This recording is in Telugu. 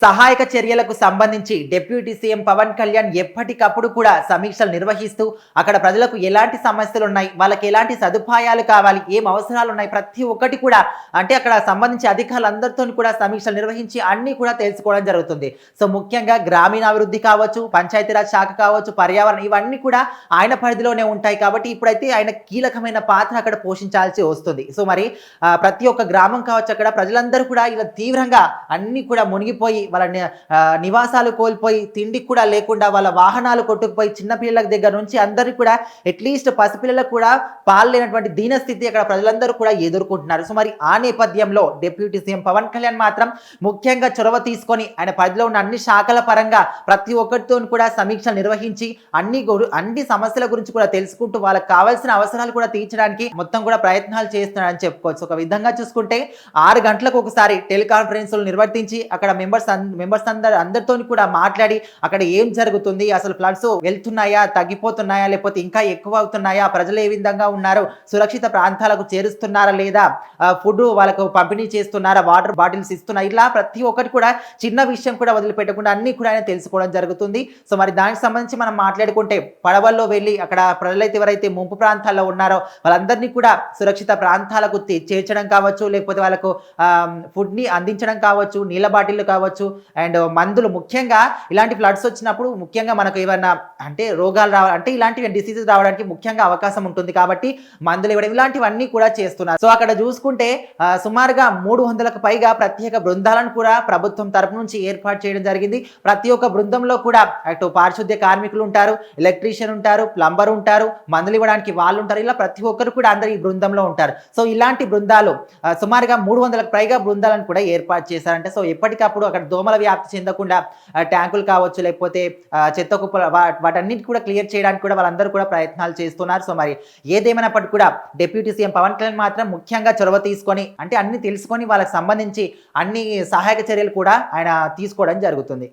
సహాయక చర్యలకు సంబంధించి డిప్యూటీ సీఎం పవన్ కళ్యాణ్ ఎప్పటికప్పుడు కూడా సమీక్షలు నిర్వహిస్తూ అక్కడ ప్రజలకు ఎలాంటి సమస్యలు ఉన్నాయి, వాళ్ళకి ఎలాంటి సదుపాయాలు కావాలి, ఏం అవసరాలు ఉన్నాయి, ప్రతి ఒక్కటి కూడా అంటే అక్కడ సంబంధించి అధికారులందరితో కూడా సమీక్షలు నిర్వహించి అన్నీ కూడా తెలుసుకోవడం జరుగుతుంది. సో ముఖ్యంగా గ్రామీణాభివృద్ధి కావచ్చు, పంచాయతీరాజ్ శాఖ కావచ్చు, పర్యావరణం ఇవన్నీ కూడా ఆయన పరిధిలోనే ఉంటాయి. కాబట్టి ఇప్పుడైతే ఆయన కీలకమైన పాత్ర అక్కడ పోషించాల్సి వస్తుంది. సో మరి ప్రతి ఒక్క గ్రామం కావచ్చు, అక్కడ ప్రజలందరూ కూడా ఇలా తీవ్రంగా అన్ని కూడా మునిగిపోయి వాళ్ళ నివాసాలు కోల్పోయి తిండి కూడా లేకుండా వాళ్ళ వాహనాలు కొట్టుకుపోయి చిన్నపిల్లల దగ్గర నుంచి అందరికీ కూడా అట్లీస్ట్ పసిపిల్లలకు కూడా పాలు లేనటువంటి దీనస్థితి అక్కడ ప్రజలందరూ కూడా ఎదుర్కొంటున్నారు. సో మరి ఆ నేపథ్యంలో డిప్యూటీ సీఎం పవన్ కళ్యాణ్ మాత్రం ముఖ్యంగా చొరవ తీసుకొని ఆయన పరిధిలో ఉన్న అన్ని శాఖల పరంగా ప్రతి ఒక్కరితో కూడా సమీక్షలు నిర్వహించి అన్ని సమస్యల గురించి కూడా తెలుసుకుంటూ వాళ్ళకి కావాల్సిన అవసరాలు కూడా తీర్చడానికి మొత్తం కూడా ప్రయత్నాలు చేస్తున్నారని చెప్పుకోవచ్చు. ఒక విధంగా చూసుకుంటే 6 గంటలకు ఒకసారి టెలికాన్ఫరెన్స్లు నిర్వర్తించి అక్కడ మెంబర్స్ అందరితో కూడా మాట్లాడి అక్కడ ఏం జరుగుతుంది, అసలు ఫ్లడ్స్ వెళ్తున్నాయా, తగ్గిపోతున్నాయా, లేకపోతే ఇంకా ఎక్కువ అవుతున్నాయా, ప్రజలు ఏ విధంగా ఉన్నారు, సురక్షిత ప్రాంతాలకు చేరుస్తున్నారా లేదా, ఫుడ్ వాళ్ళకు పంపిణీ చేస్తున్నారా, వాటర్ బాటిల్స్ ఇస్తున్నా, ఇలా ప్రతి ఒక్కటి కూడా చిన్న విషయం కూడా వదిలిపెట్టకుండా అన్ని కూడా ఆయన తెలుసుకోవడం జరుగుతుంది. సో మరి దానికి సంబంధించి మనం మాట్లాడుకుంటే పడవల్లో వెళ్ళి అక్కడ ప్రజలైతే ఎవరైతే ముంపు ప్రాంతాల్లో ఉన్నారో వాళ్ళందరినీ కూడా సురక్షిత ప్రాంతాలకు చేర్చడం కావచ్చు, లేకపోతే వాళ్ళకు ఫుడ్ ని అందించడం కావచ్చు, నీళ్ళ బాటిల్ కావచ్చు, అండ్ మందులు ముఖ్యంగా ఇలాంటి ఫ్లడ్స్ వచ్చినప్పుడు ముఖ్యంగా మనకు ఏమన్నా అంటే రోగాలు అంటే ఇలాంటి డిసీజెస్ రావడానికి ముఖ్యంగా అవకాశం ఉంటుంది. కాబట్టి మందులు ఇవ్వడం ఇలాంటివన్నీ కూడా చేస్తున్నారు. సో అక్కడ చూసుకుంటే సుమారుగా 300కు పైగా ప్రత్యేక బృందాలను కూడా ప్రభుత్వం తరపు నుంచి ఏర్పాటు చేయడం జరిగింది. ప్రతి ఒక్క బృందంలో కూడా అటు పారిశుద్ధ్య కార్మికులు ఉంటారు, ఎలక్ట్రీషియన్ ఉంటారు, ప్లంబర్ ఉంటారు, మందులు ఇవ్వడానికి వాళ్ళు ఉంటారు, ఇలా ప్రతి ఒక్కరు కూడా అందరు ఈ బృందంలో ఉంటారు. సో ఇలాంటి బృందాలు సుమారుగా 300కు పైగా బృందాలను కూడా ఏర్పాటు చేశారంటే సో ఎప్పటికప్పుడు అక్కడ దోమల వ్యాప్తి చెందకుండా ట్యాంకులు కావచ్చు, లేకపోతే చెత్త కుప్ప వాటన్నిటి కూడా క్లియర్ చేయడానికి కూడా వాళ్ళందరూ కూడా ప్రయత్నాలు చేస్తున్నారు. సో మరి ఏదేమైనప్పటికీ కూడా డిప్యూటీ సీఎం పవన్ కళ్యాణ్ మాత్రం ముఖ్యంగా చొరవ తీసుకొని అంటే అన్ని తెలుసుకొని వాళ్ళకి సంబంధించి అన్ని సహాయక చర్యలు కూడా ఆయన తీసుకోవడం జరుగుతుంది.